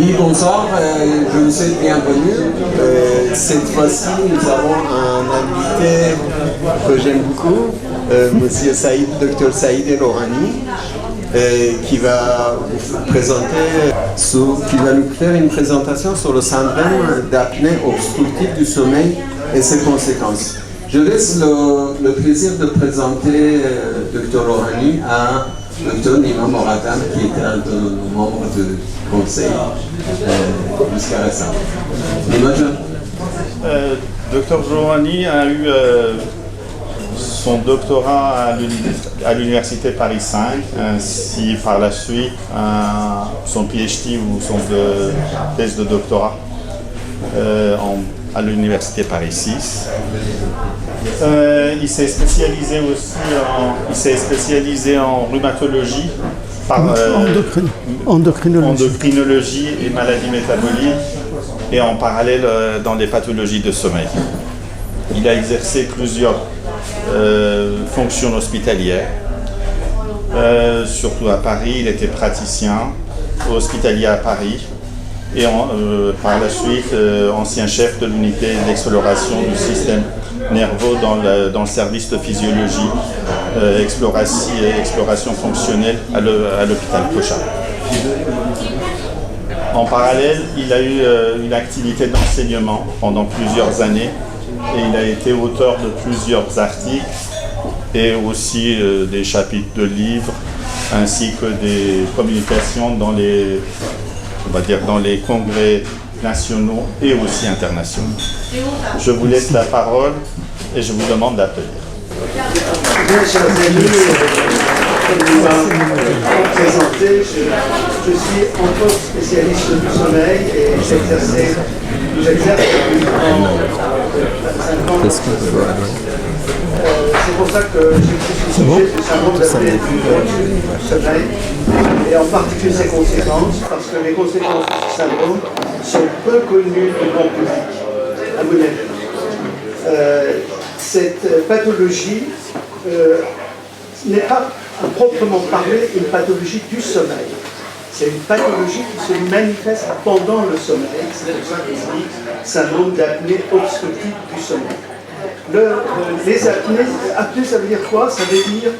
Oui, bonsoir, je vous souhaite bienvenue. Cette fois-ci, nous avons un invité que j'aime beaucoup, Monsieur Saïd, Dr Saïd El-Orani, qui va nous faire une présentation sur le syndrome d'apnée obstructive du sommeil et ses conséquences. Je laisse le plaisir de présenter Dr Orani à Dr Nima Moradam, qui était un de nos membres du conseil jusqu'à récemment. Nima, Dr Orani a eu son doctorat à l'université Paris 5, ainsi par la suite son PhD ou son thèse de doctorat à l'université Paris 6. Il s'est spécialisé en rhumatologie, endocrinologie et maladies métaboliques, et en parallèle dans les pathologies de sommeil. Il a exercé plusieurs fonctions hospitalières, surtout à Paris. Il était praticien hospitalier à Paris et par la suite ancien chef de l'unité d'exploration du système nerveux dans le service de physiologie, exploration fonctionnelle à l'hôpital Cochin. En parallèle, il a eu une activité d'enseignement pendant plusieurs années et il a été auteur de plusieurs articles et aussi des chapitres de livres ainsi que des communications dans les congrès nationaux et aussi internationaux. Je vous laisse la parole et je vous demande d'applaudir. Bien, chers amis, comme vous m'avez présenté, je suis encore spécialiste du sommeil et j'exerce depuis 50 ans. C'est pour ça que j'ai pris ce sujet du syndrome d'apnée du sommeil et en particulier ses conséquences, parce que les conséquences de ce syndrome sont peu connues du grand public, à mon avis. Cette pathologie n'est pas à proprement parler une pathologie du sommeil. C'est une pathologie qui se manifeste pendant le sommeil. C'est pour ça qu'on dit syndrome d'apnée obstructive du sommeil. Les apnées, ça veut dire quoi? Ça veut dire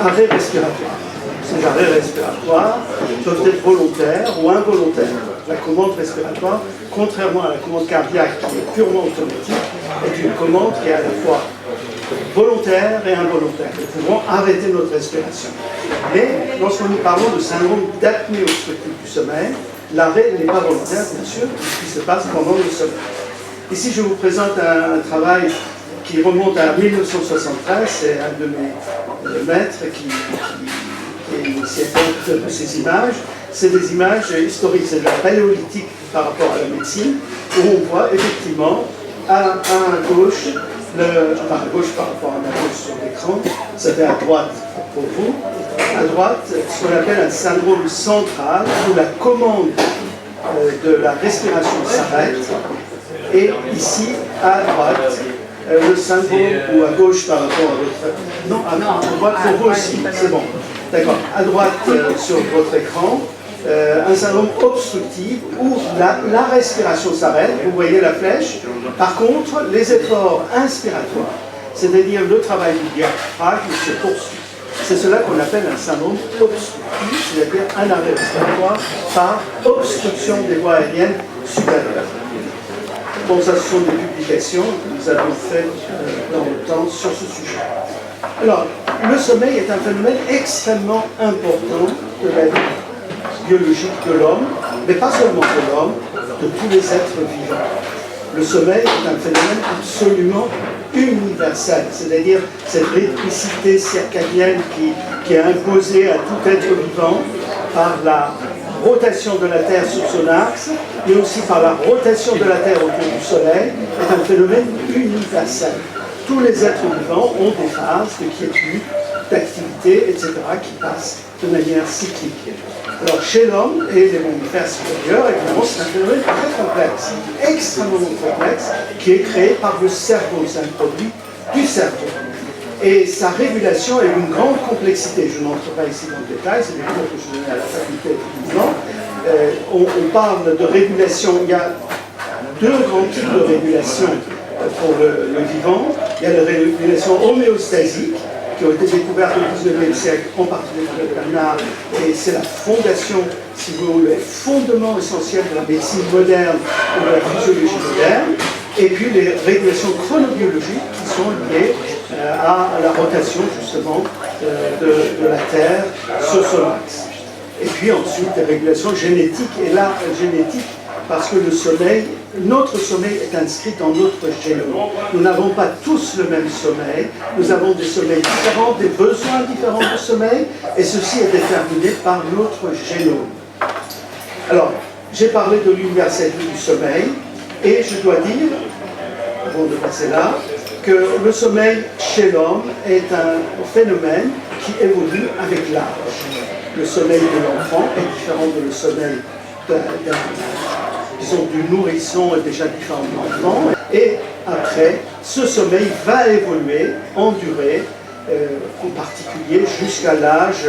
arrêt respiratoire. Ces arrêts respiratoires peuvent être volontaires ou involontaires. La commande respiratoire, contrairement à la commande cardiaque qui est purement automatique, est une commande qui est à la fois volontaire et involontaire. Nous pouvons arrêter notre respiration. Mais lorsque nous parlons de syndrome d'apnée obstructive du sommeil, l'arrêt n'est pas volontaire, bien sûr, puisqu'il se passe pendant le sommeil. Ici, je vous présente un travail qui remonte à 1973. C'est un de mes maîtres qui est initiateur de ces images. C'est des images historiques, c'est de la paléolithique par rapport à la médecine, où on voit effectivement à gauche, à gauche par rapport à la gauche sur l'écran, ça fait à droite pour vous, à droite ce qu'on appelle un syndrome central, où la commande de la respiration s'arrête, et ici à droite, le syndrome, ou à gauche par rapport à votre... Non, à droite pour vous aussi, c'est bon. D'accord, à droite sur votre écran, un syndrome obstructif où la respiration s'arrête, vous voyez la flèche. Par contre, les efforts inspiratoires, c'est-à-dire le travail du diaphragme, se poursuit. C'est cela qu'on appelle un syndrome obstructif, c'est-à-dire un arrêt respiratoire par obstruction des voies aériennes supérieures. Bon, ça, ce sont des publications que nous avons faites dans le temps sur ce sujet. Alors, le sommeil est un phénomène extrêmement important de la vie biologique de l'homme, mais pas seulement de l'homme, de tous les êtres vivants. Le sommeil est un phénomène absolument universel, c'est-à-dire cette rythmicité circadienne qui est imposée à tout être vivant par la rotation de la Terre sur son axe, mais aussi par la rotation de la Terre autour du Soleil, est un phénomène universel. Tous les êtres vivants ont des phases de quiétude, d'activité, etc., qui passent de manière cyclique. Alors, chez l'homme et les mammifères supérieurs, évidemment, c'est un phénomène très complexe, extrêmement complexe, qui est créé par le cerveau. C'est un produit du cerveau. Et sa régulation est d'une grande complexité. Je n'entre pas ici dans le détail, c'est des cours que je donnais à la faculté étudiante. on parle de régulation. Il y a deux grands types de régulation pour le vivant. Il y a la régulation homéostasique, qui ont été découvertes au XIXe siècle, en particulier par le Bernard, et c'est la fondation, si vous voulez, le fondement essentiel de la médecine moderne ou de la physiologie moderne, et puis les régulations chronobiologiques qui sont liées à la rotation, justement, de la Terre sur son axe. Et puis ensuite, des régulations génétiques, et là, génétique, parce que le sommeil, notre sommeil est inscrit dans notre génome. Nous n'avons pas tous le même sommeil, nous avons des sommeils différents, des besoins différents de sommeil, et ceci est déterminé par notre génome. Alors, j'ai parlé de l'universalité du sommeil, et je dois dire, avant de passer là, que le sommeil chez l'homme est un phénomène qui évolue avec l'âge. Le sommeil de l'enfant est différent de le sommeil disons, du nourrisson est déjà différent de l'enfant. Et après, ce sommeil va évoluer en durée, en particulier jusqu'à l'âge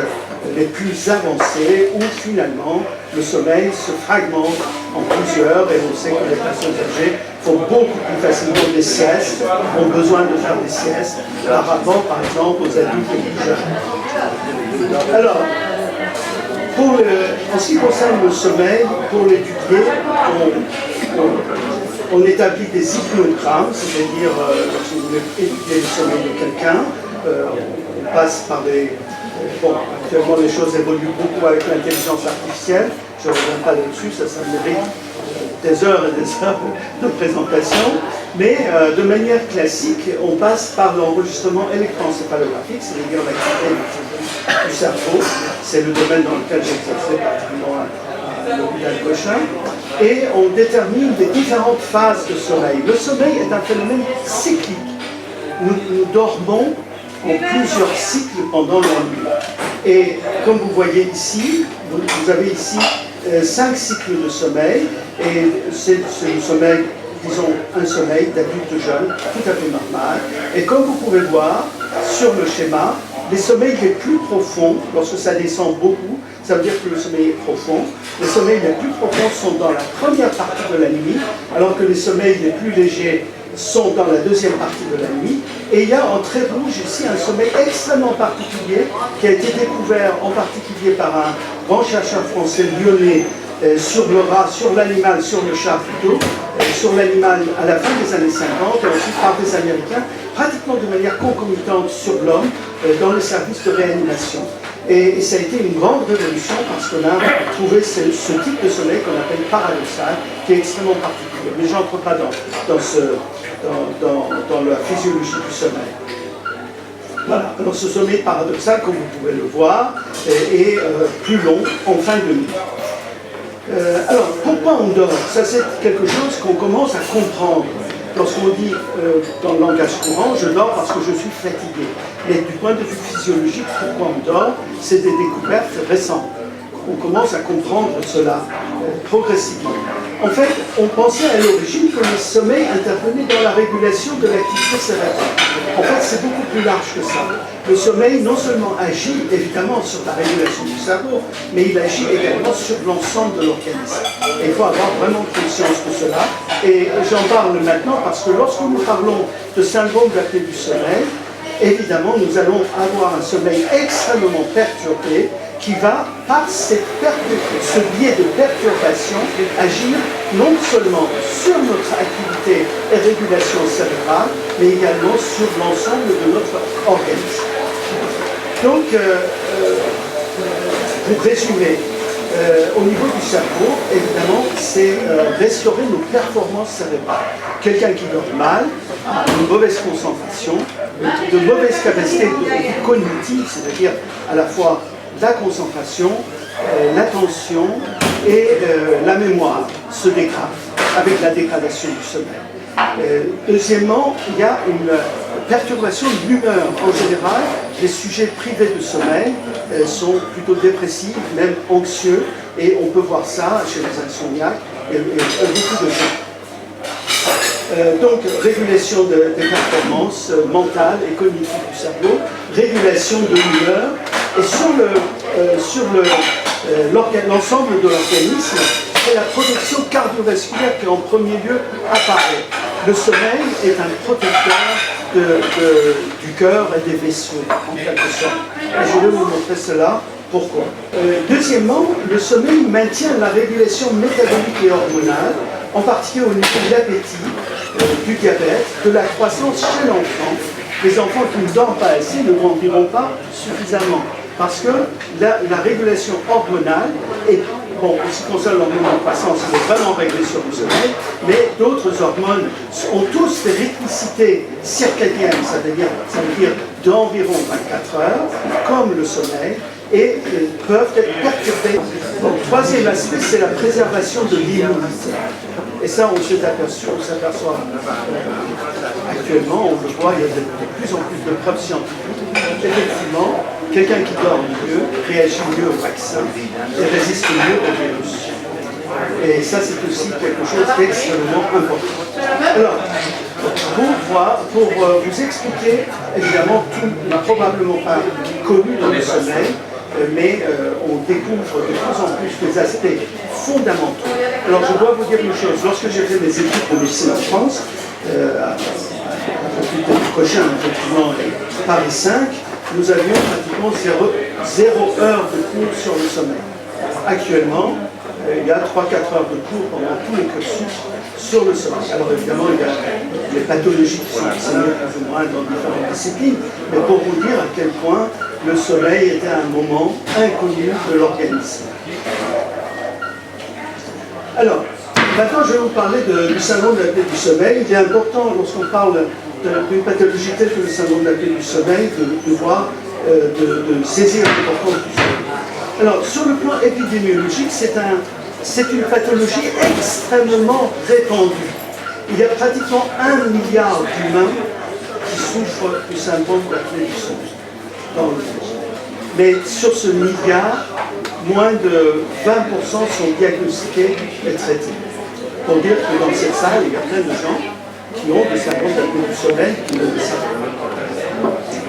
les plus avancés, où finalement le sommeil se fragmente en plusieurs, et on sait que les personnes âgées font beaucoup plus facilement des siestes, ont besoin de faire des siestes, par rapport par exemple aux adultes les plus jeunes. Alors, en ce qui concerne le sommeil, pour l'étudier, on établit des hypnogrammes, c'est-à-dire, lorsque vous voulez étudier le sommeil de quelqu'un, on passe par des... Bon, actuellement les choses évoluent beaucoup avec l'intelligence artificielle, je ne reviens pas là-dessus, ça mérite des heures et des heures de présentation, mais de manière classique, on passe par l'enregistrement électroencéphalographique, c'est-à-dire l'activité du cerveau, c'est le domaine dans lequel j'exerçais particulièrement à l'hôpital Cochin, et on détermine les différentes phases de sommeil. Le sommeil est un phénomène cyclique. Nous dormons en plusieurs cycles pendant la nuit. Et comme vous voyez ici, vous avez ici 5 cycles de sommeil, et c'est le sommeil, disons, un sommeil d'adulte jeune, tout à fait normal. Et comme vous pouvez voir sur le schéma, les sommeils les plus profonds, lorsque ça descend beaucoup, ça veut dire que le sommeil est profond. Les sommeils les plus profonds sont dans la première partie de la nuit, alors que les sommeils les plus légers sont dans la deuxième partie de la nuit. Et il y a en trait rouge ici un sommeil extrêmement particulier qui a été découvert en particulier par un grand chercheur français lyonnais sur le rat, sur l'animal, sur le chat plutôt, sur l'animal à la fin des années 50 et ensuite par des Américains, pratiquement de manière concomitante sur l'homme dans les services de réanimation. Et ça a été une grande révolution parce qu'on a trouvé ce type de sommeil qu'on appelle paradoxal, qui est extrêmement particulier. Mais je n'entre pas dans la physiologie du sommeil. Voilà, alors ce sommeil paradoxal, comme vous pouvez le voir, est plus long en fin de nuit. Alors, pourquoi on dort? Ça, c'est quelque chose qu'on commence à comprendre. Lorsqu'on dit dans le langage courant, je dors parce que je suis fatigué. Mais du point de vue physiologique, pourquoi on dort? C'est des découvertes récentes. On commence à comprendre cela progressivement. En fait, on pensait à l'origine que le sommeil intervenait dans la régulation de l'activité cérébrale. En fait, c'est beaucoup plus large que ça. Le sommeil non seulement agit évidemment sur la régulation du cerveau, mais il agit également sur l'ensemble de l'organisme. Et il faut avoir vraiment conscience de cela. Et j'en parle maintenant parce que lorsque nous parlons de syndrome d'apnée du sommeil, évidemment, nous allons avoir un sommeil extrêmement perturbé qui va, par ce biais de perturbation, agir non seulement sur notre activité et régulation cérébrale, mais également sur l'ensemble de notre organisme. Donc, pour résumer, au niveau du cerveau, évidemment, c'est restaurer nos performances cérébrales. Quelqu'un qui dort mal a une mauvaise concentration, de mauvaises capacités cognitives, c'est-à-dire à la fois la concentration, l'attention et la mémoire se dégradent avec la dégradation du sommeil. Deuxièmement, il y a une perturbation de l'humeur. En général, les sujets privés de sommeil sont plutôt dépressifs, même anxieux, et on peut voir ça chez les insomniaques et beaucoup de gens. Donc, régulation des performances mentales et cognitives du cerveau, régulation de l'humeur, et sur l'ensemble de l'organisme, c'est la protection cardiovasculaire qui en premier lieu apparaît. Le sommeil est un protecteur du cœur et des vaisseaux, en quelque sorte. Et je vais vous montrer cela. Pourquoi? Deuxièmement, le sommeil maintient la régulation métabolique et hormonale, en particulier au niveau de l'appétit, du diabète, de la croissance chez l'enfant. Les enfants qui ne dorment pas assez ne grandiront pas suffisamment, parce que la régulation hormonale est, bon, en ce qui concerne l'hormone de croissance, il est vraiment réglé sur le sommeil, mais d'autres hormones ont tous des rythmicités circadiennes, ça veut dire d'environ 24 heures, comme le sommeil, et peuvent être perturbées. Donc, troisième aspect, c'est la préservation de l'immunité. Et ça, on s'aperçoit actuellement, on le voit, il y a de plus en plus de preuves scientifiques. Effectivement, quelqu'un qui dort mieux réagit mieux au vaccin et résiste mieux au virus. Et ça, c'est aussi quelque chose d'extrêmement important. Alors, pour vous expliquer, évidemment, tout n'est probablement pas connu dans le sommeil, mais on découvre de plus en plus des aspects fondamentaux. Alors je dois vous dire une chose, lorsque j'ai fait mes études de médecine en France, à l'hôpital prochain, effectivement, Paris 5, nous avions pratiquement 0 heure de cours sur le sommeil. Actuellement, il y a 3-4 heures de cours pendant tous les cursus sur le sommeil. Alors évidemment, il y a des pathologies qui sont enseignées plus ou moins dans différentes disciplines, mais pour vous dire à quel point le sommeil était un moment inconnu de l'organisme. Alors, maintenant je vais vous parler du syndrome de l'apnée du sommeil. Il est important, lorsqu'on parle d'une pathologie telle que le syndrome de l'apnée du sommeil, de saisir l'importance du sommeil. Alors, sur le plan épidémiologique, c'est une pathologie extrêmement répandue. Il y a pratiquement 1 milliard d'humains qui souffrent du syndrome de l'apnée du sommeil dans le monde. Mais sur ce milliard, moins de 20% sont diagnostiqués et traités. Pour dire que dans cette salle, il y a plein de gens qui ont des syndromes d'apnée du sommeil qui ne le savent pas.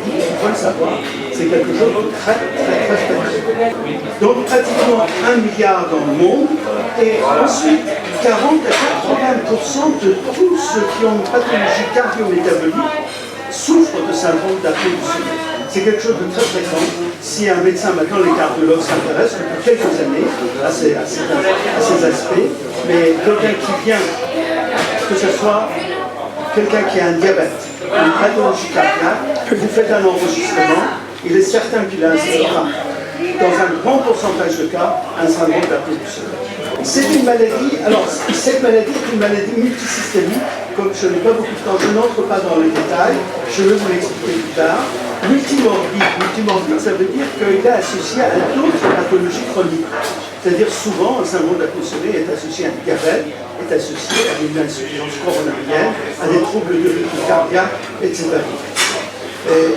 Il faut le savoir, c'est quelque chose de très faible. Donc pratiquement 1 milliard dans le monde, et ensuite 40 à 80% de tous ceux qui ont une pathologie cardio-métabolique souffrent de syndrome d'apnée du sommeil. C'est quelque chose de très fréquent. Si un médecin, maintenant les cardiologues s'intéressent depuis quelques années à ces aspects, mais quelqu'un qui vient, que ce soit quelqu'un qui a un diabète, une pathologie cardiaque, vous faites un enregistrement, il est certain qu'il a dans un grand pourcentage de cas, un syndrome d'apnée du sommeil. C'est une maladie, alors cette maladie est une maladie multisystémique, comme je n'ai pas beaucoup de temps, je n'entre pas dans les détails, je vais vous l'expliquer plus tard. Multimorbide, ça veut dire qu'il est associé à d'autres pathologies chroniques. C'est-à-dire souvent, un syndrome d'apnée du sommeil est associé à un diabète, est associé à une insuffisance coronarienne, à des troubles de rythme cardiaque, etc.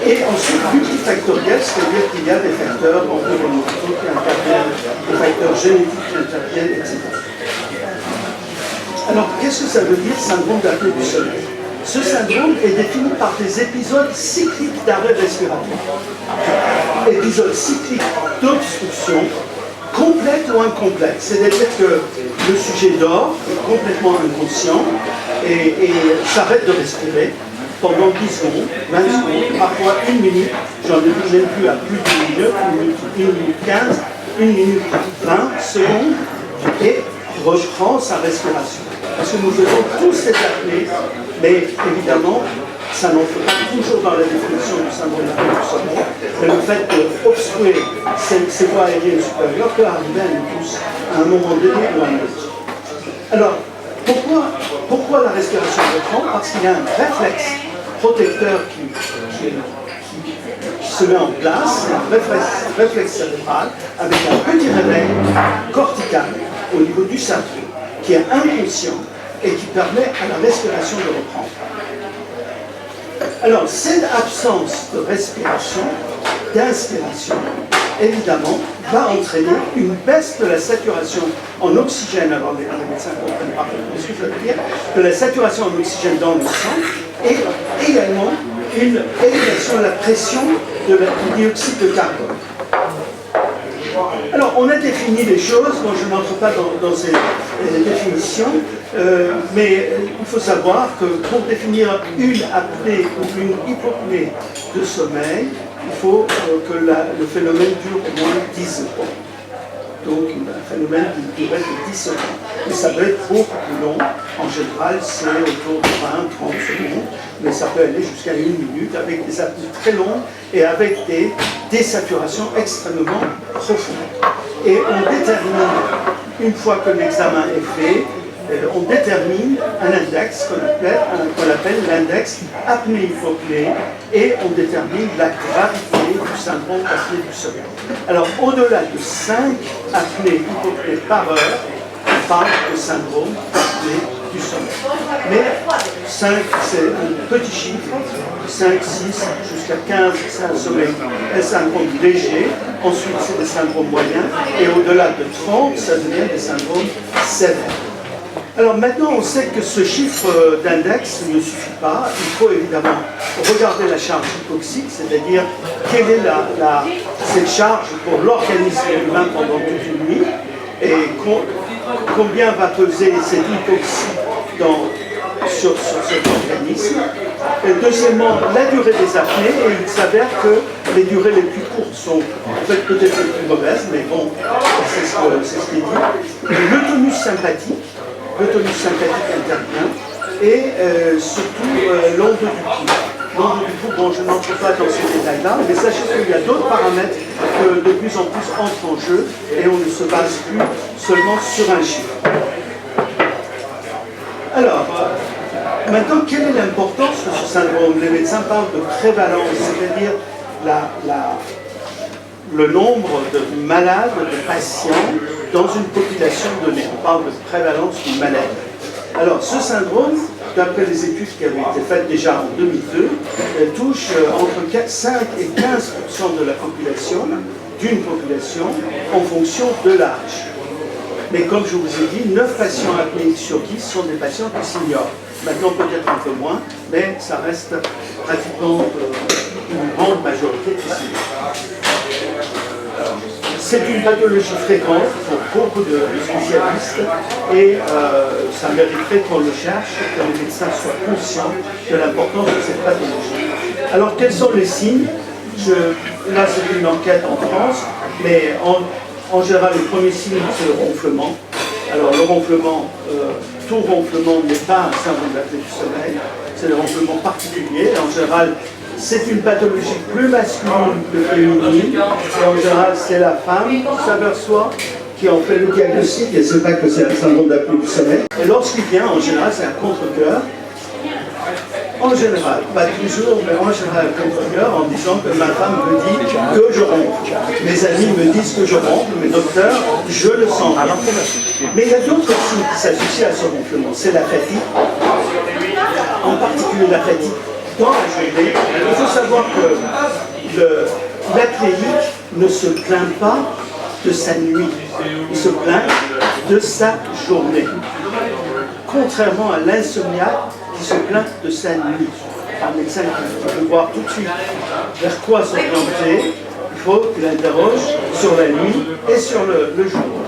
Et ensuite, multifactoriel, c'est-à-dire qu'il y a des facteurs environnementaux qui interviennent, des facteurs génétiques qui interviennent, etc. Alors, qu'est-ce que ça veut dire, syndrome d'apnée du sommeil? Ce syndrome est défini par des épisodes cycliques d'arrêt respiratoire. Épisodes cycliques d'obstruction, complète ou incomplète. C'est-à-dire que le sujet dort, est complètement inconscient, et s'arrête de respirer pendant 10 secondes, 20 secondes, parfois 1 minute, j'en ai vu même plus à plus d'1 minute, 1 minute 15, 1 minute 20 secondes, et reprend sa respiration. Parce que nous faisons tous cette apnée, mais évidemment, ça n'entre pas toujours dans la définition du syndrome d'apnée du sommeil, mais le fait d'obstruer ces voies aériennes supérieures peut arriver à nous tous, à un moment donné ou à un autre. Alors, pourquoi la respiration reprend? Parce qu'il y a un réflexe protecteur qui se met en place, un réflexe cérébral, avec un petit réveil cortical au niveau du cerveau, qui est inconscient et qui permet à la respiration de reprendre. Alors, cette absence de respiration, d'inspiration, évidemment, va entraîner une baisse de la saturation en oxygène, alors les médecins comprennent parfaitement ce que ça veut dire, de la saturation en oxygène dans le sang, et également une élévation de la pression du dioxyde de carbone. Alors, on a défini les choses, bon, je n'entre pas dans ces définitions, mais il faut savoir que pour définir une apnée ou une hypopnée de sommeil, il faut que le phénomène dure au moins 10 secondes. Donc, un phénomène d'une durée de 10 secondes. Mais ça peut être beaucoup plus long. En général, c'est autour de 20-30 secondes, mais ça peut aller jusqu'à 1 minute avec des apnées très longues et avec des désaturations extrêmement profondes. Et on détermine, une fois que l'examen est fait, on détermine un index qu'on appelle l'index apnée-hypopnée et on détermine la gravité du syndrome d'apnée du sommeil. Alors, au-delà de 5 apnées-hypopnées par heure, on parle de syndrome d'apnée du sommeil. Mais 5, c'est un petit chiffre, 5, 6, jusqu'à 15, c'est un syndrome léger, ensuite c'est des syndromes moyens, et au-delà de 30, ça devient des syndromes sévères. Alors maintenant, on sait que ce chiffre d'index ne suffit pas. Il faut évidemment regarder la charge hypoxique, c'est-à-dire quelle est cette charge pour l'organisme humain pendant toute une nuit et combien va peser cette hypoxie sur cet organisme. Et deuxièmement, la durée des apnées, et il s'avère que les durées les plus courtes sont en fait peut-être les plus mauvaises, mais bon, c'est ce qui est dit. Le tonus sympathique intervient et surtout l'onde du pouls. L'onde du pouls, bon, je n'entre pas dans ces détails-là, mais sachez qu'il y a d'autres paramètres que de plus en plus entrent en jeu et on ne se base plus seulement sur un chiffre. Alors, maintenant, quelle est l'importance de ce syndrome? Les médecins parlent de prévalence, c'est-à-dire le nombre de malades, de patients dans une population donnée. On parle de prévalence d'une maladie. Alors, ce syndrome, d'après les études qui avaient été faites déjà en 2002, touche entre 5 et 15% de la population, d'une population, en fonction de l'âge. Mais comme je vous ai dit, 9 patients apnéiques sur 10 sont des patients qui s'ignorent. Maintenant, peut-être un peu moins, mais ça reste pratiquement une grande majorité qui s'ignorent. C'est une pathologie fréquente pour beaucoup de spécialistes et ça mériterait qu'on le cherche, que les médecins soient conscients de l'importance de cette pathologie. Alors, quels sont les signes? Là, c'est une enquête en France, mais en général, le premier signe, c'est le ronflement. Alors, le ronflement, tout ronflement n'est pas un syndrome d'apnée du sommeil, c'est le ronflement particulier. En général, c'est une pathologie plus masculine que féminine. Et en général, c'est la femme qui s'aperçoit, qui en fait le diagnostic, et c'est pas que c'est un syndrome d'apnée du sommeil. Et lorsqu'il vient, en général, c'est un contre-cœur. En général, pas toujours, mais en général, un contre-cœur en disant que ma femme me dit que je ronfle. Mes amis me disent que je ronfle, mes docteurs, je le sens bien. Mais il y a d'autres signes qui s'associent à ce ronflement. C'est la fatigue, en particulier la fatigue dans la journée. Il faut savoir que l'apnéique ne se plaint pas de sa nuit, il se plaint de sa journée. Contrairement à l'insomniaque qui se plaint de sa nuit. Un médecin qui peut voir tout de suite vers quoi s'orienter, il faut qu'il interroge sur la nuit et sur le jour.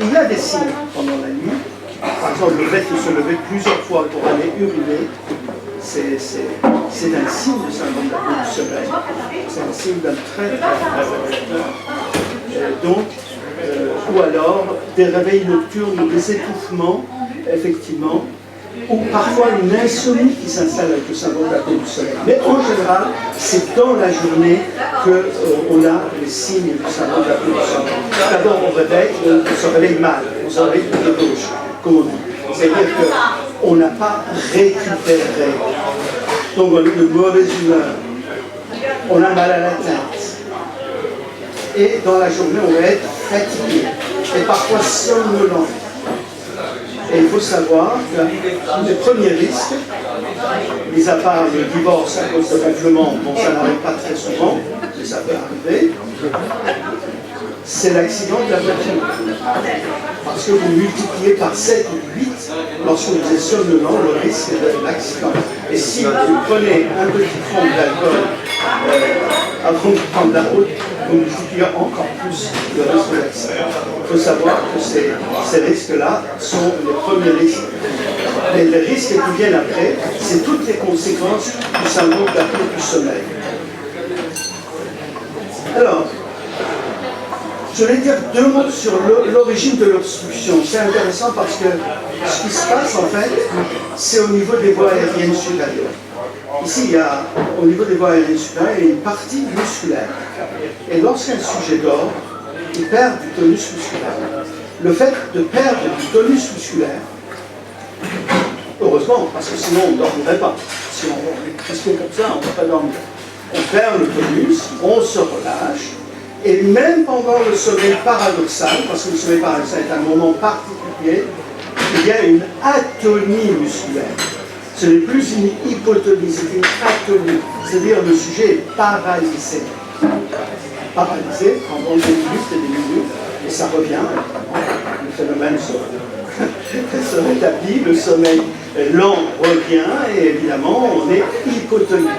Il y a des signes pendant la nuit, par exemple le fait de se lever plusieurs fois pour aller uriner, c'est un signe de syndrome d'apnée du sommeil. C'est un signe d'un très donc, ou alors des réveils nocturnes ou des étouffements, effectivement, ou parfois une insomnie qui s'installe avec le syndrome d'apnée du sommeil. Mais en général, c'est dans la journée qu'on a les signes du syndrome d'apnée du sommeil. D'abord, on se réveille mal, on se réveille de gauche, comme on dit. C'est-à-dire qu'on n'a pas récupéré. Donc on est de mauvaise humeur, on a mal à la tête. Et dans la journée, on va être fatigué et parfois somnolent. Et il faut savoir que les premiers risques, mis à part le divorce à cause de ronflement, bon ça n'arrive pas très souvent, mais ça peut arriver, c'est l'accident de la voiture. Parce que vous multipliez par 7 ou 8 lorsque vous êtes somnolent le risque de l'accident. Et si vous prenez un petit fond d'alcool avant de prendre la route, vous multipliez encore plus le risque d'accident. Il faut savoir que ces risques-là sont les premiers risques. Mais les risques qui viennent après, c'est toutes les conséquences du syndrome d'apnée du sommeil. Alors, je vais dire 2 mots sur l'origine de l'obstruction. C'est intéressant parce que ce qui se passe, en fait, c'est au niveau des voies aériennes supérieures. Ici, au niveau des voies aériennes supérieures, il y a une partie musculaire. Et lorsqu'un sujet dort, il perd du tonus musculaire. Le fait de perdre du tonus musculaire, heureusement, parce que sinon on ne dormirait pas. Si on reste comme ça, on ne va pas dormir. On perd le tonus, on se relâche, et même pendant le sommeil paradoxal, parce que le sommeil paradoxal est un moment particulier, il y a une atonie musculaire. Ce n'est plus une hypotonie, c'est une atonie. C'est-à-dire le sujet est paralysé. Paralysé pendant des minutes et des minutes, et ça revient. Le phénomène se rétablit, le sommeil lent revient, et évidemment, on est hypotonique.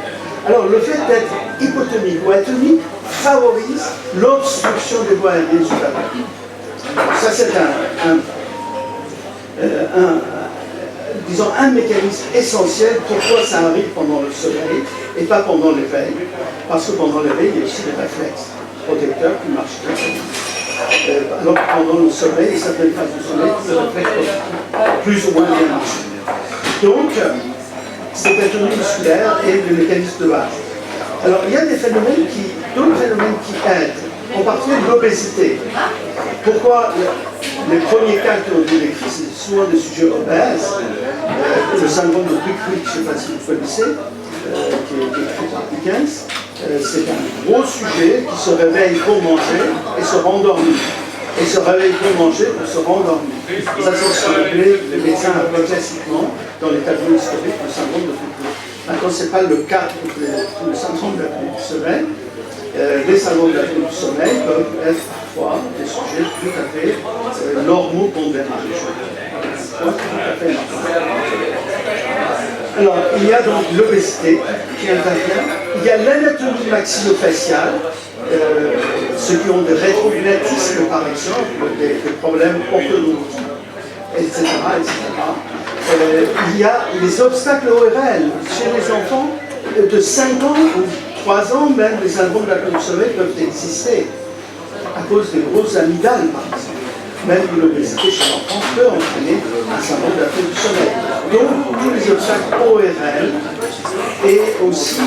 Alors, le fait d'être hypotonique ou atonique favorise l'obstruction des voies aériennes supérieures. Ça, c'est disons, un mécanisme essentiel pourquoi ça arrive pendant le sommeil et pas pendant l'éveil. Parce que pendant l'éveil, il y a aussi des réflexes protecteurs qui marchent très bien. Alors que pendant le sommeil, et certaines phases du sommeil, les réflexes plus ou moins bien marchent. Donc, cette atonie musculaire est le mécanisme de base. Alors, il y a d'autres phénomènes qui aident, en particulier l'obésité. Pourquoi les premiers cas qui ont été décrits, c'est souvent des sujets obèses. Le syndrome de Pickwick, je ne sais pas si vous connaissez, qui est écrit par Dickens. C'est un gros sujet qui se réveille pour manger et se rendormir. Et se réveille pour manger pour se rendormir. Ça, c'est ce qu'on appelait, les médecins appellent classiquement, dans les tableaux historiques, le syndrome de Pickwick. Maintenant, ce n'est pas le cas pour le syndrome de l'apnée du sommeil. Les syndromes de l'apnée du sommeil peuvent être parfois des sujets tout à fait normaux pondérage. Tout à fait normal. Alors, il y a donc l'obésité qui intervient. Il y a l'anatomie maxillofaciale. Ceux qui ont des rétrognatismes, par exemple, des problèmes orthodontiques, etc. Il y a les obstacles ORL. Chez les enfants de 5 ans ou 3 ans, même les syndromes de l'apnée du sommeil peuvent exister à cause des grosses amygdales, par exemple. Même l'obésité chez l'enfant peut entraîner un syndrome de l'apnée du sommeil. Donc, tous les obstacles ORL et aussi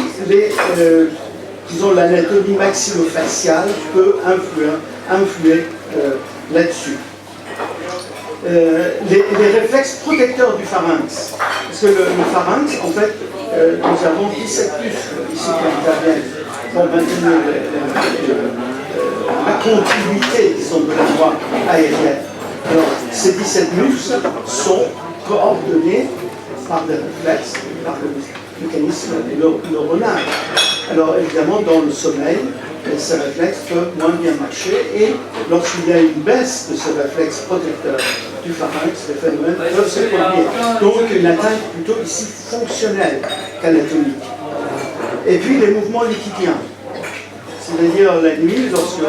disons, l'anatomie maxillofaciale peut influer là-dessus. Les réflexes protecteurs du pharynx. Parce que le pharynx, en fait, nous avons 17 muscles ici qui interviennent pour maintenir la continuité, disons, de la voie aérienne. Alors, ces 17 muscles sont coordonnés par des réflexes, par le mécanisme neuronal. Alors, évidemment, dans le sommeil, ces réflexes peuvent moins bien marcher et lorsqu'il y a une baisse de ces réflexes protecteurs du pharynx, les phénomènes peuvent se produire. Donc une atteinte plutôt ici fonctionnelle qu'anatomique. Et puis les mouvements liquidiens. C'est-à-dire la nuit, lorsque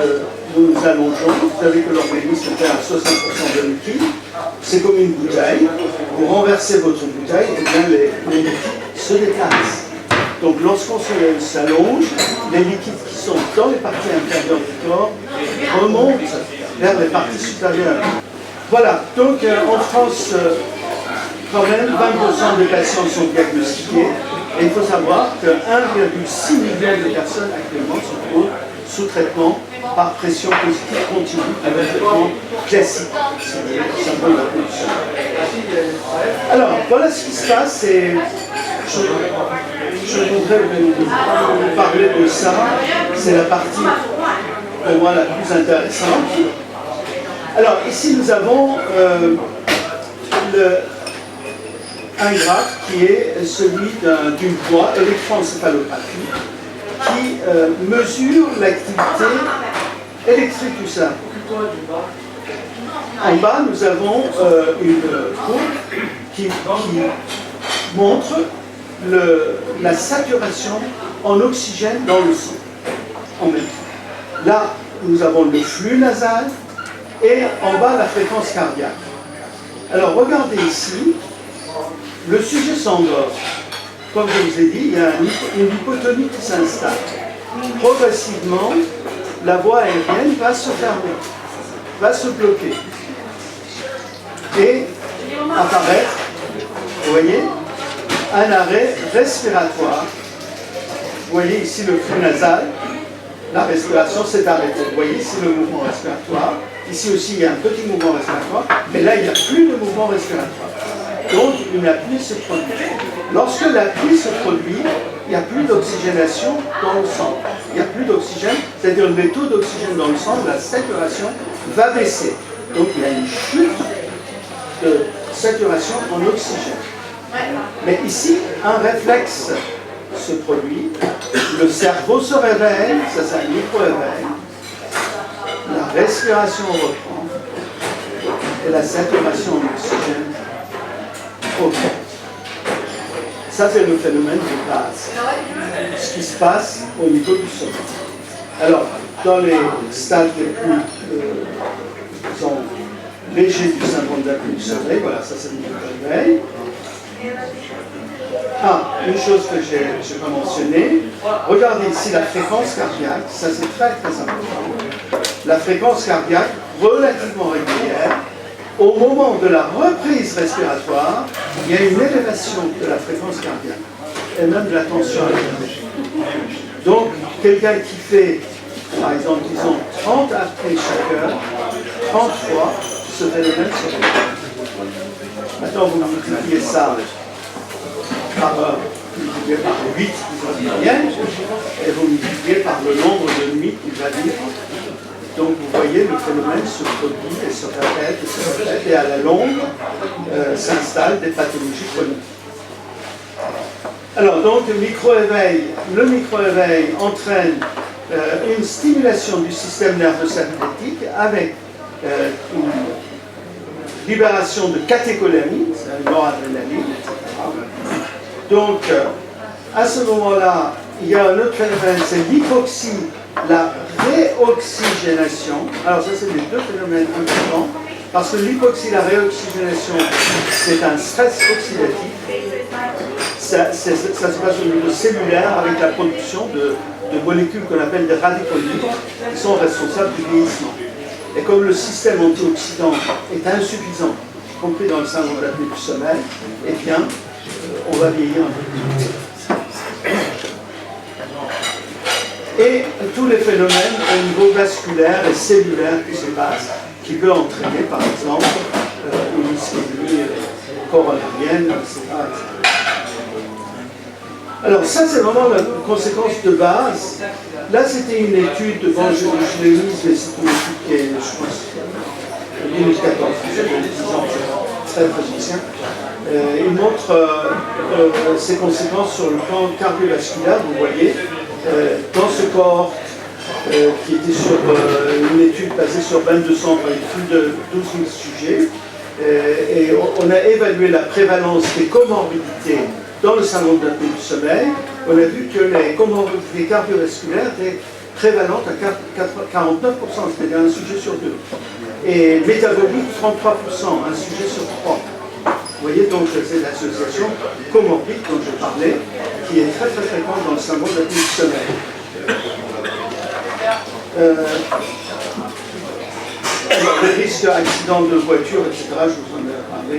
nous nous allongeons, vous savez que l'organisme fait à 60% de liquide, c'est comme une bouteille. Vous renversez votre bouteille, et bien les liquides se déplacent. Donc lorsqu'on s'allonge, les liquides qui sont dans les parties inférieures du corps remontent vers les parties supérieures. Voilà, donc en France, quand même, 20% des patients sont diagnostiqués. Et il faut savoir que 1,6 million de personnes actuellement se trouvent sous traitement par pression positive continue, avec un traitement classique, c'est-à-dire le syndrome de l'apnée du sommeil. Alors, voilà ce qui se passe, et je voudrais vous parler de ça. C'est la partie, pour moi, la plus intéressante. Alors, ici, nous avons un graphe qui est celui d'une voie électroencéphalographie qui mesure l'activité électrique du cerveau. En bas, nous avons une courbe qui montre la saturation en oxygène dans le sang en même temps. Là, nous avons le flux nasal et en bas la fréquence cardiaque. Alors regardez ici, le sujet s'engorge. Comme je vous ai dit, il y a une hypotonie qui s'installe. Progressivement, la voie aérienne va se fermer, va se bloquer et apparaître, vous voyez, un arrêt respiratoire. Vous voyez ici le flux nasal, la respiration s'est arrêtée. Vous voyez ici le mouvement respiratoire. Ici aussi, il y a un petit mouvement respiratoire, mais là, il n'y a plus de mouvement respiratoire. Donc, une apnée se produit. Lorsque l'apnée se produit, il n'y a plus d'oxygénation dans le sang. Il n'y a plus d'oxygène, c'est-à-dire le taux d'oxygène dans le sang, la saturation va baisser. Donc, il y a une chute de saturation en oxygène. Mais ici, un réflexe se produit, le cerveau se réveille, ça c'est un micro-réveil, la respiration reprend et la saturation en oxygène augmente. Ça c'est le phénomène de base, ce qui se passe au niveau du sommeil. Alors, dans les stades les plus disons, légers du syndrome d'apnée du sommeil, voilà, ça c'est le micro-réveil. Ah, une chose que je n'ai pas mentionnée, regardez ici la fréquence cardiaque, ça c'est très très important. La fréquence cardiaque relativement régulière, au moment de la reprise respiratoire, il y a une élévation de la fréquence cardiaque et même de la tension artérielle. Donc, quelqu'un qui fait, par exemple, disons 30 apnées chaque heure, 30 fois, ce phénomène se répète. Maintenant, vous multipliez ça par 8 et vous multipliez par le nombre de nuits qu'il va vivre. Donc vous voyez, le phénomène se produit et se répète et à la longue s'installent des pathologies chroniques. Alors donc le micro-éveil entraîne une stimulation du système nerveux sympathique avec une libération de catécholamine, c'est la noradrénaline, etc. Donc, à ce moment-là, il y a un autre phénomène, c'est l'hypoxie, la réoxygénation. Alors ça, c'est les deux phénomènes importants, parce que l'hypoxie, la réoxygénation, c'est un stress oxydatif. Ça se passe au niveau cellulaire avec la production de molécules qu'on appelle des radicaux libres, qui sont responsables du vieillissement. Et comme le système antioxydant est insuffisant, y compris dans le syndrome d'apnée du sommeil, eh bien, on va vieillir un peu plus. Et tous les phénomènes au niveau vasculaire et cellulaire qui se passent, qui peut entraîner par exemple une ischémie coronarienne, etc. Alors ça c'est vraiment la conséquence de base. Là c'était une étude, bon je l'ai mise, mais c'est une étude qui est, je pense, 2014, très très ancien. Il montre ses conséquences sur le plan cardiovasculaire, vous voyez, dans ce cohorte qui était sur une étude basée sur 22 centres avec plus de 12 000 sujets, et on a évalué la prévalence des comorbidités dans le syndrome d'apnée du sommeil. On a vu que les comorbidités cardiovasculaires étaient prévalentes à 49%, c'est-à-dire un sujet sur deux. Et métabolique, 33%, un sujet sur 3. Vous voyez donc c'est l'association comorbide dont je parlais, qui est très très fréquente dans le syndrome d'apnée du sommeil. Les risques d'accidents de voiture, etc., je vous en ai parlé.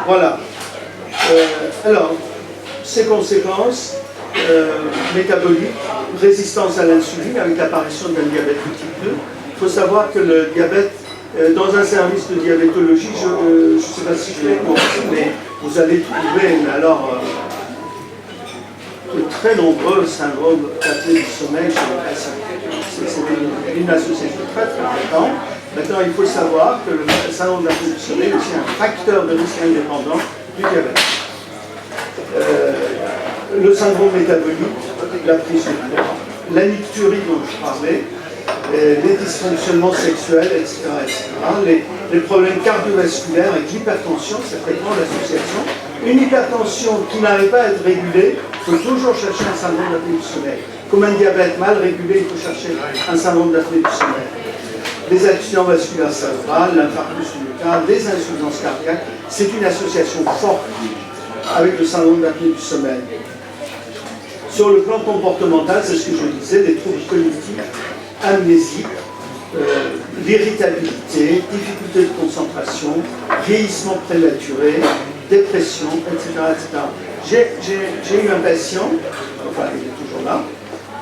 Voilà. Alors, ces conséquences métaboliques, résistance à l'insuline avec l'apparition d'un diabète de type 2. Il faut savoir que le diabète, dans un service de diabétologie, je ne sais pas si je l'ai compris, mais vous allez trouver alors, de très nombreux syndromes d'apnée du sommeil chez les patients. C'est une association très très importante. Maintenant, il faut savoir que le syndrome d'apnée du sommeil est aussi un facteur de risque indépendant du diabète. Le syndrome métabolique, la prise de poids, l'anicturie dont je parlais, les dysfonctionnements sexuels, etc. Les problèmes cardiovasculaires avec l'hypertension, c'est fréquent l'association. Une hypertension qui n'arrive pas à être régulée, il faut toujours chercher un syndrome d'apnée du sommeil. Comme un diabète mal régulé, il faut chercher un syndrome d'apnée du sommeil. Les accidents vasculaires cérébrales, l'infarctus du myocarde, les insuffisances cardiaques, c'est une association forte avec le syndrome d'apnée du sommeil. Sur le plan comportemental, c'est ce que je disais, les troubles cognitifs, amnésie, l'irritabilité, difficulté de concentration, vieillissement prématuré, dépression, etc. J'ai eu un patient, enfin il est toujours là,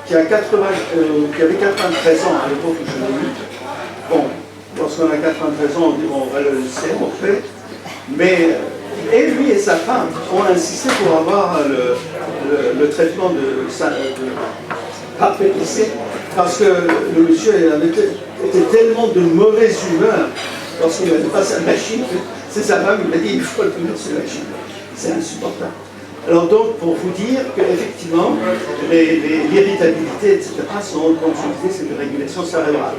qui avait 93 ans à l'époque où je l'ai eu. Bon, lorsqu'on a 93 ans, on dit bon, on va le laisser, on fait. Mais, et lui et sa femme ont insisté pour avoir le traitement de PPC, parce que le monsieur était tellement de mauvaise humeur lorsqu'il avait pas sa machine, c'est sa femme, il m'a dit il faut le tenir sur la machine. C'est insupportable. Alors donc, pour vous dire qu'effectivement, l'irritabilité, etc., sont consultées, c'est une régulation cérébrale.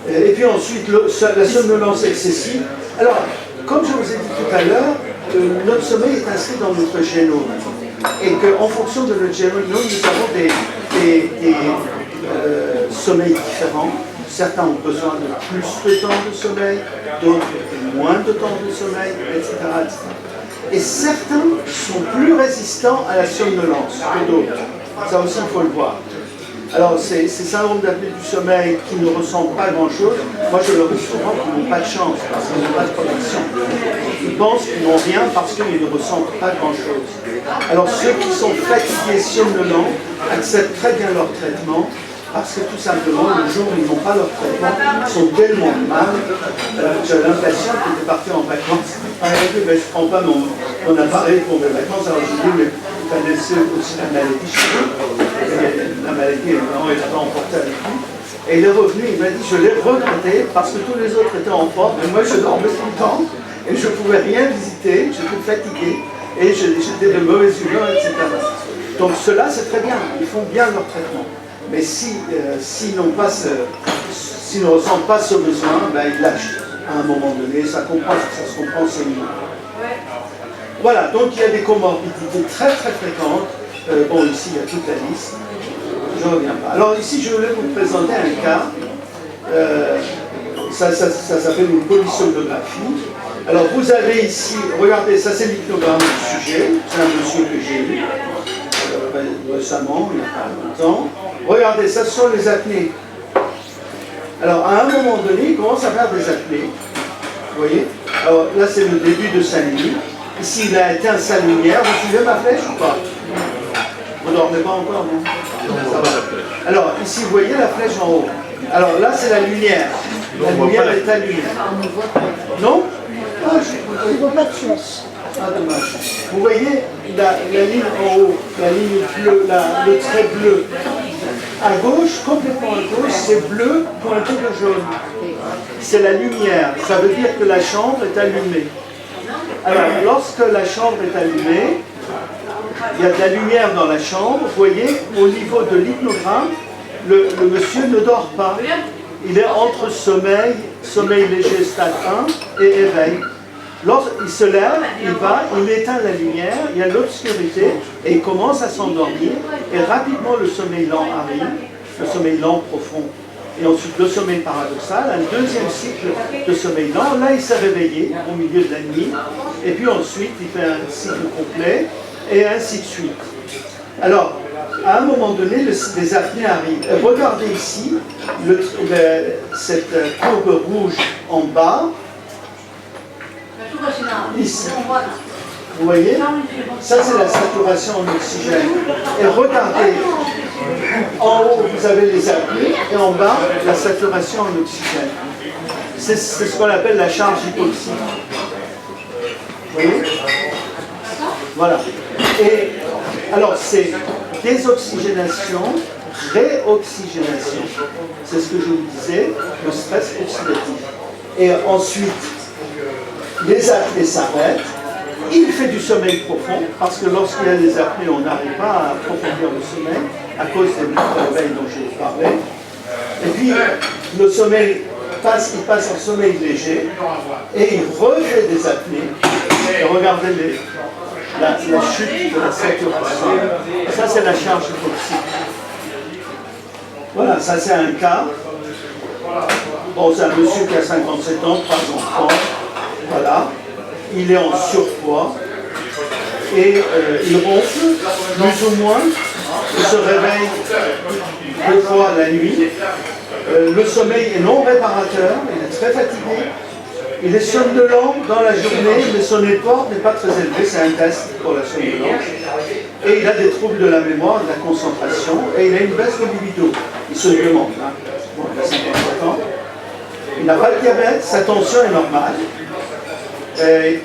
Et puis ensuite, la somnolence excessive. Alors, comme je vous ai dit tout à l'heure, notre sommeil est inscrit dans notre génome. Et qu'en fonction de notre génome, nous avons des sommeils différents. Certains ont besoin de plus de temps de sommeil, d'autres de moins de temps de sommeil, etc. etc. Et certains sont plus résistants à la somnolence que d'autres. Ça aussi, il faut le voir. Alors, ces syndromes d'apnée du sommeil qui ne ressentent pas grand-chose, moi je leur dis souvent qu'ils n'ont pas de chance, parce qu'ils n'ont pas de protection. Ils pensent qu'ils n'ont rien parce qu'ils ne ressentent pas grand-chose. Alors, ceux qui sont fatigués, somnolents, acceptent très bien leur traitement, parce que tout simplement, le jour où ils n'ont pas leur traitement, ils sont tellement mal. J'avais un patient qui était parti en vacances. Je ne prends pas mon appareil pour mes vacances. Alors je lui dis, mais tu as laissé aussi la maladie chez vous. La maladie, évidemment, il l'a pas emportée avec lui. Et il est revenu, il m'a dit, je l'ai regretté parce que tous les autres étaient en forme, mais moi je dormais tout le temps et je ne pouvais rien visiter, j'étais fatigué et j'étais de mauvaise humeur, etc. Donc ceux-là, c'est très bien, ils font bien leur traitement. Mais s'ils ne ressentent pas ce besoin, ben, ils lâchent à un moment donné. Ça se comprend, c'est humain. Voilà, donc il y a des comorbidités très très fréquentes. Bon, ici il y a toute la liste. Je ne reviens pas. Alors ici, je voulais vous présenter un cas. Ça s'appelle une polysomnographie. Alors vous avez ici, regardez, ça c'est l'hypnogramme du sujet. C'est un monsieur que j'ai eu récemment, il n'y a pas longtemps. Regardez, ça ce sont les apnées. Alors, à un moment donné, il commence à faire des apnées. Vous voyez? Alors, là, c'est le début de sa nuit. Ici, il a éteint sa lumière. Vous suivez ma flèche ou pas? Vous ne dormez pas encore, non? Ça va. Alors, ici, vous voyez la flèche en haut. Alors, là, c'est la lumière. La lumière est allumée. Non? Ah, je ne vois pas de flèche. Ah, dommage. Vous voyez la ligne en haut, la ligne bleue, le trait bleu. À gauche, complètement à gauche, c'est bleu pointé de jaune. C'est la lumière. Ça veut dire que la chambre est allumée. Alors, lorsque la chambre est allumée, il y a de la lumière dans la chambre. Vous voyez, au niveau de l'hypnogramme, le monsieur ne dort pas. Il est entre sommeil léger stade 1 et éveil. Lorsqu'il se lève, il éteint la lumière, il y a l'obscurité et il commence à s'endormir et rapidement le sommeil lent arrive, le sommeil lent profond et ensuite le sommeil paradoxal, un deuxième cycle de sommeil lent, là il s'est réveillé au milieu de la nuit et puis ensuite il fait un cycle complet et ainsi de suite. Alors, à un moment donné, les apnées arrivent. Regardez ici, cette courbe rouge en bas. Ici. Vous voyez? Ça, c'est la saturation en oxygène. Et regardez, en haut, vous avez les apnées, et en bas, la saturation en oxygène. C'est ce qu'on appelle la charge hypoxique. Vous voyez? Voilà. Et alors, c'est désoxygénation, réoxygénation. C'est ce que je vous disais, le stress oxydatif. Et ensuite, les apnées s'arrêtent, il fait du sommeil profond, parce que lorsqu'il y a des apnées, on n'arrive pas à approfondir le sommeil, à cause des micro-réveils dont j'ai parlé. Et puis, le sommeil il passe en sommeil léger, et il refait des apnées. Et regardez la chute de la saturation. Ça, c'est la charge hypoxique. Voilà, ça c'est un cas. Bon, c'est un monsieur qui a 57 ans, 3 enfants. Voilà. Il est en surpoids. Et il ronfle, plus ou moins. Il se réveille 2 fois la nuit. Le sommeil est non réparateur. Il est très fatigué. Il est somnolent dans la journée, mais son effort n'est pas très élevé. C'est un test pour la somnolence. Et il a des troubles de la mémoire, de la concentration. Et il a une baisse de libido. Il se demande. Hein. Bon, il a 57 ans. Il n'a pas de diabète, sa tension est normale.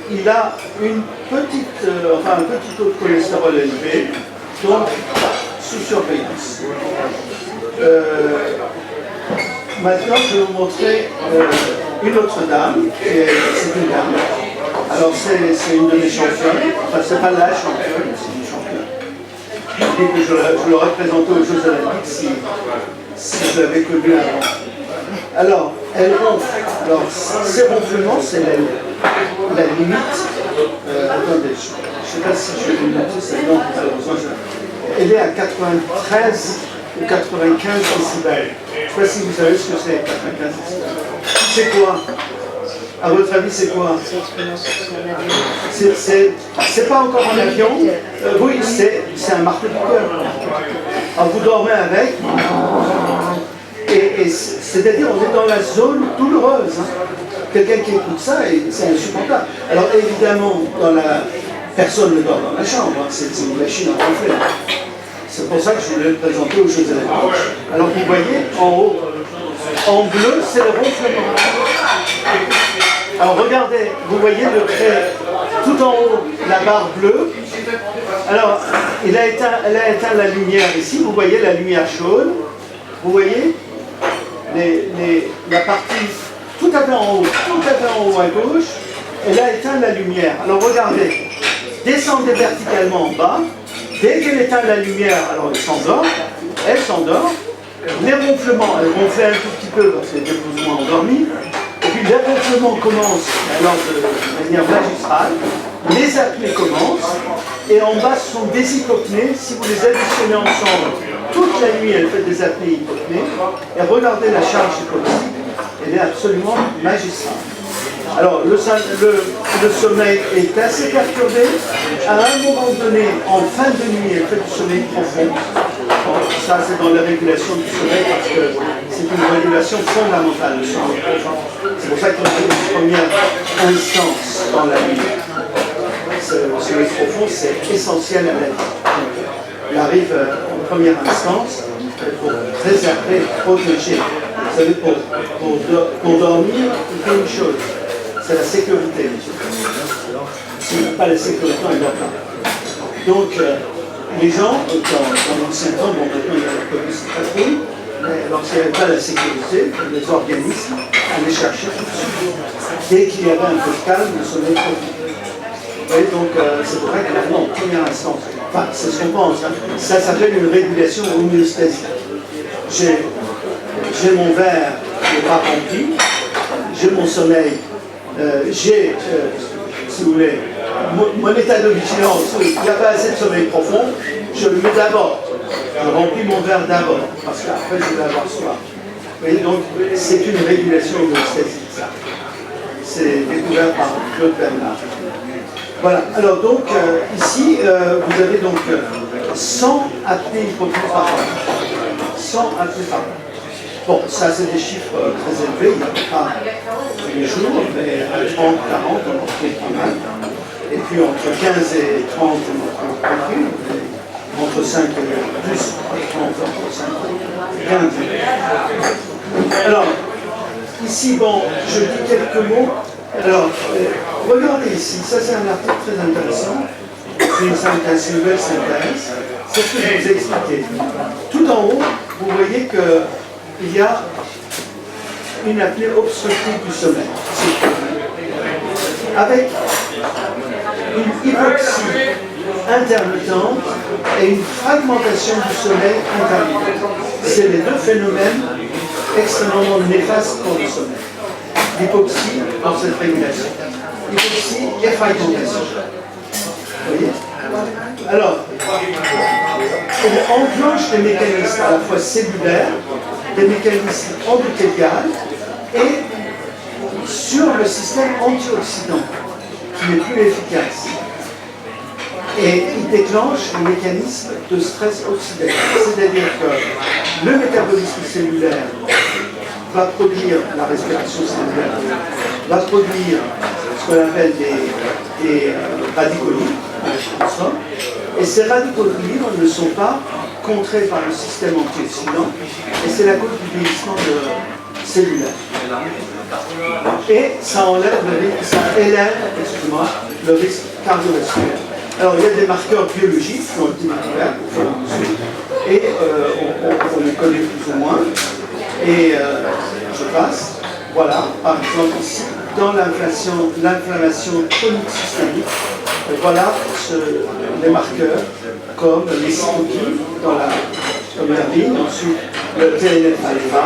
Il a un petit taux de cholestérol élevé, donc sous surveillance. Maintenant, je vais vous montrer une autre dame, c'est une dame. Alors, c'est une de mes championnes, enfin, c'est pas la championne, c'est une championne. Je dis que je l'aurais présentée aux Jeux Olympiques si je l'avais connue avant. Alors, elle ronfle. Alors, ces ronflements, c'est la limite. Attendez, je ne sais pas si je vais noter ça. Non, malheureusement, elle est à 93 ou 95 décibels. Je ne sais pas si vous savez ce que c'est, 95 décibels. C'est quoi? À votre avis, c'est quoi? C'est pas encore un avion. Oui, c'est un marteau-piqueur. Alors, vous dormez avec. Et c'est-à-dire, on est dans la zone douloureuse. Hein. Quelqu'un qui écoute ça, c'est insupportable. Alors évidemment, personne ne dort dans la chambre, hein. C'est une machine à ronfler. C'est pour ça que je voulais le présenter aux Jeux Olympiques. Alors vous voyez, en haut, en bleu, c'est le ronflement. Alors regardez, vous voyez le trait tout en haut, la barre bleue. Alors, elle a éteint la lumière ici, vous voyez la lumière chaude. Vous voyez la partie tout à fait en haut à gauche, elle a éteint la lumière. Alors regardez, descendez verticalement en bas, dès qu'elle éteint la lumière, alors elle s'endort, les ronflements, elle ronflait un tout petit peu parce qu'elle était plus ou moins endormie, et puis les ronflements commencent alors de manière magistrale, les apnées commencent, et en bas ce sont des hypopnées, si vous les additionnez ensemble, toute la nuit elle fait des apnées hypopnées, et regardez la charge hypoptique, elle est absolument magistrale. Alors le sommeil est assez perturbé, à un moment donné, en fin de nuit, elle fait du sommeil profond. Bon, ça c'est dans la régulation du sommeil parce que c'est une régulation fondamentale du sommeil profond. C'est pour ça qu'il y a une première instance dans la nuit. Le sommeil profond, c'est essentiel à la vie. Il arrive en première instance pour préserver, protéger. Vous savez, pour dormir, il fait une chose, c'est la sécurité. S'il n'a pas la sécurité, on ne dort pas. Donc, les gens, dans l'ancien temps, bon, maintenant il y a la police patrouille, mais lorsqu'il n'y avait pas la sécurité, les organismes allaient chercher tout de suite. Dès qu'il y avait un peu de calme, le sommeil profond. Et donc, c'est vrai que maintenant, en première instance, enfin, c'est ce qu'on pense, hein, ça s'appelle une régulation homéostatique. J'ai mon verre qui n'est pas rempli, j'ai mon sommeil, j'ai, si vous voulez, mon état de vigilance, il n'y a pas assez de sommeil profond, je le mets d'abord. Je remplis mon verre d'abord, parce qu'après je vais avoir soif. Vous voyez, donc, c'est une régulation homéostatique, ça. C'est découvert par Claude Bernard. Voilà, alors donc, ici, vous avez donc 100 apnées hypopnées par an. 100 apnées par an. Bon, ça c'est des chiffres très élevés, il n'y a pas tous les jours, mais à 30, 40, on en trouve pas mal. Et puis entre 15 et 30, on en trouve pas plus. Entre 5 et plus, 30, entre 5 et 15. Alors, ici, bon, je dis quelques mots. Alors, regardez ici, ça c'est un article très intéressant. C'est une synthèse, une nouvelle synthèse. C'est ce que je vais vous expliquer. Tout en haut, vous voyez qu'il y a une apnée obstructive du sommeil. Avec une hypoxie intermittente et une fragmentation du sommeil intermittente. C'est les deux phénomènes extrêmement néfastes pour le sommeil. L'hypoxie dans cette régulation. Hypoxie et fragmentation. Vous voyez? Alors, on enclenche des mécanismes à la fois cellulaires des mécanismes endothéliales et sur le système antioxydant, qui n'est plus efficace. Et il déclenche un mécanisme de stress oxydatif, c'est-à-dire que le métabolisme cellulaire va produire, la respiration cellulaire va produire ce qu'on appelle des radicaux libres, et ces radicaux libres ne sont pas contrés par le système antioxydant, et c'est la cause du vieillissement cellulaire. Et ça élève le risque cardiovasculaire. Alors il y a des marqueurs biologiques qui ont été découverts au fur et à mesure, et on les connaît plus ou moins. Et je passe, voilà, par exemple ici, dans l'inflammation chronique systémique, voilà les marqueurs comme les cytokines dans la première ligne, ensuite le TNF-alpha,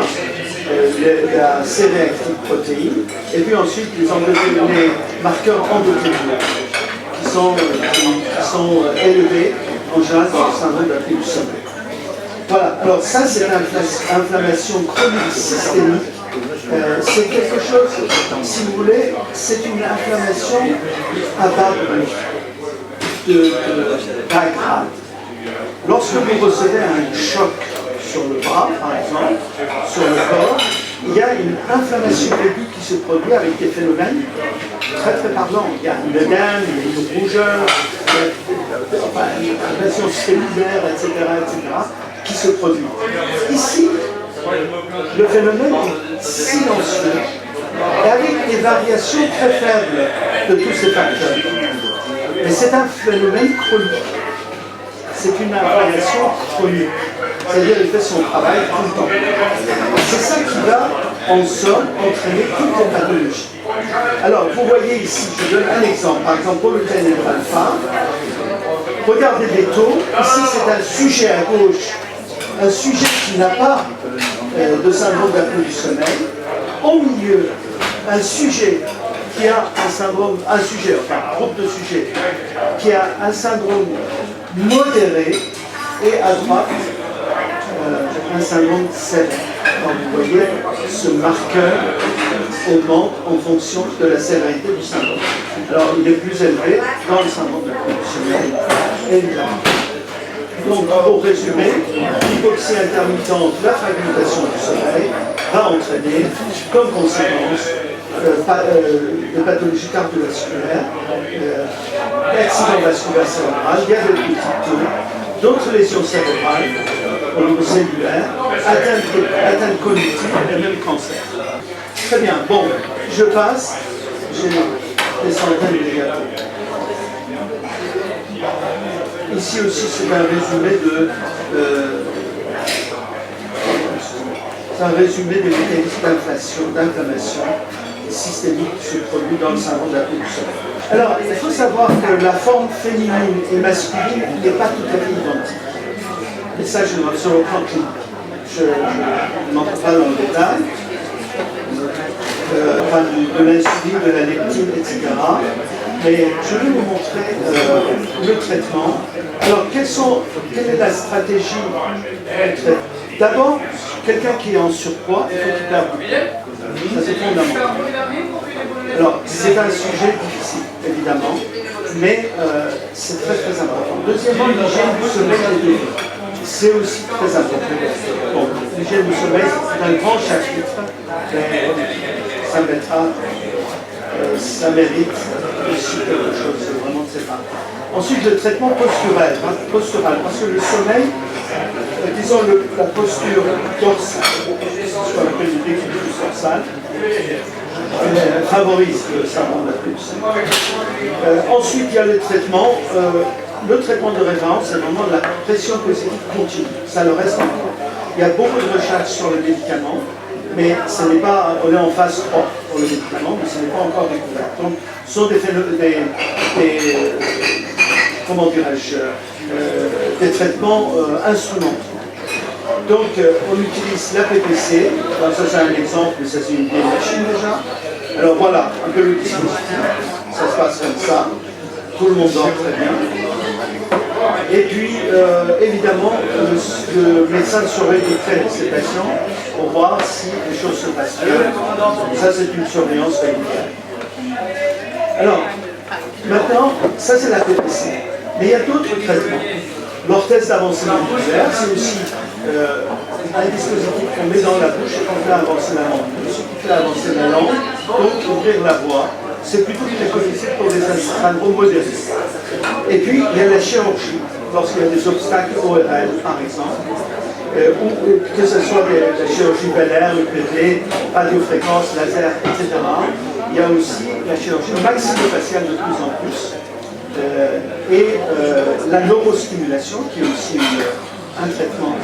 la C-réactive protéine, et puis ensuite les marqueurs endothéliaux qui sont élevés en général dans le syndrome d'apnée du sommeil. Voilà, alors ça c'est l'inflammation chronique systémique. C'est quelque chose, si vous voulez, c'est une inflammation à bas de pas grave. Lorsque vous recevez un choc sur le bras, par exemple, sur le corps, il y a une inflammation aiguë qui se produit avec des phénomènes très très parlants. Il y a une édème, une rougeur, une inflammation cellulaire, etc., qui se produit. Ici, le phénomène est silencieux et avec des variations très faibles de tous ces facteurs. Mais c'est un phénomène chronique. C'est une inflammation chronique. C'est-à-dire qu'il fait son travail tout le temps. C'est ça qui va, en somme, entraîner toutes les pathologies. Alors, vous voyez ici, je donne un exemple. Par exemple, pour le TNF-alpha, regardez les taux. Ici, c'est un sujet à gauche, un sujet qui n'a pas de syndrome d'apnée du sommeil. Au milieu, un sujet qui a un groupe de sujets qui a un syndrome modéré, et à droite, un syndrome sévère. Donc vous voyez, ce marqueur augmente en fonction de la sévérité du syndrome. Alors il est plus élevé dans le syndrome de l'apnée du sommeil, évidemment. Donc pour résumer, l'hypoxie intermittente, la fragmentation du sommeil, va entraîner comme conséquence de pathologies cardiovasculaires, d'accidents vasculaires cérébrales, diabète de type 2, d'autres lésions cérébrales au niveau cellulaire, atteintes cognitives et même cancer. Très bien, bon, je passe, j'ai des centaines de diapos. Ici aussi, c'est un résumé des mécanismes d'inflammation systémique qui se produit dans le syndrome d'apnée du sommeil. Alors, il faut savoir que la forme féminine et masculine n'est pas tout à fait identique. Et ça, sur le plan clinique. Je n'entre pas dans le détail. De l'insuline, de la leptine, etc. Mais je vais vous montrer le traitement. Alors, quelle est la stratégie du traitement? D'abord, quelqu'un qui est en surpoids, il faut qu'il perde du poids. Ça, c'est fondamental. Alors, c'est un sujet difficile, évidemment, mais c'est très très important. Deuxièmement, l'hygiène du sommeil et de vie. C'est aussi très important. Bon, l'hygiène du sommeil, c'est un grand chapitre, mais ça mérite aussi quelque chose, vraiment c'est pas. Ensuite, le traitement postural, parce que le sommeil, disons la posture dorsale, ce qu'on appelle le décubitus dorsal, favorise le syndrome d'apnée du sommeil. Ensuite, il y a le traitement. Le traitement de référence, c'est vraiment de la pression positive continue. Ça le reste encore. Il y a beaucoup de recherches sur le médicament, mais ce n'est pas, on est en phase 3 pour le médicament, mais ce n'est pas encore découvert. Donc, ce sont comment dirais-je, des traitements instrumentaux. Donc, on utilise la PPC. Alors, ça, c'est un exemple, mais ça, c'est une vieille machine déjà. Alors, voilà un peu le dispositif. Ça se passe comme ça. Tout le monde dort très bien. Et puis, évidemment, le médecin surveille de près ces patients pour voir si les choses se passent bien. Ça, c'est une surveillance régulière. Alors, maintenant, ça c'est la PPC. Mais il y a d'autres traitements. L'orthèse d'avancée mandibulière, c'est aussi un dispositif qu'on met dans la bouche et qu'on fait avancer la langue. Ce qui fait avancer la langue, donc ouvrir la voie, c'est plutôt préconisé pour les syndromes modérés. Et puis, il y a la chirurgie, lorsqu'il y a des obstacles ORL, par exemple, ou que ce soit la chirurgie vellaire, le PV, radiofréquence, laser, etc. Il y a aussi la chirurgie maxillofaciale de plus en plus. Et la neurostimulation, qui est aussi un traitement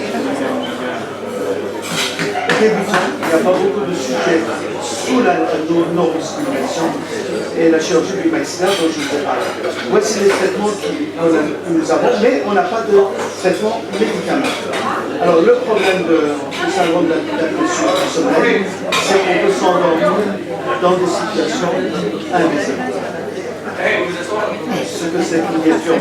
débutant. Il n'y a pas beaucoup de sujets sous la neurostimulation et la chirurgie du maxillaire dont je vous ai parlé. Voici les traitements que nous avons, mais on n'a pas de traitement médicamenteux. Alors le problème du syndrome d'apnée du sommeil, c'est qu'on peut s'endormir dans des situations invisibles. Ce que c'est une question.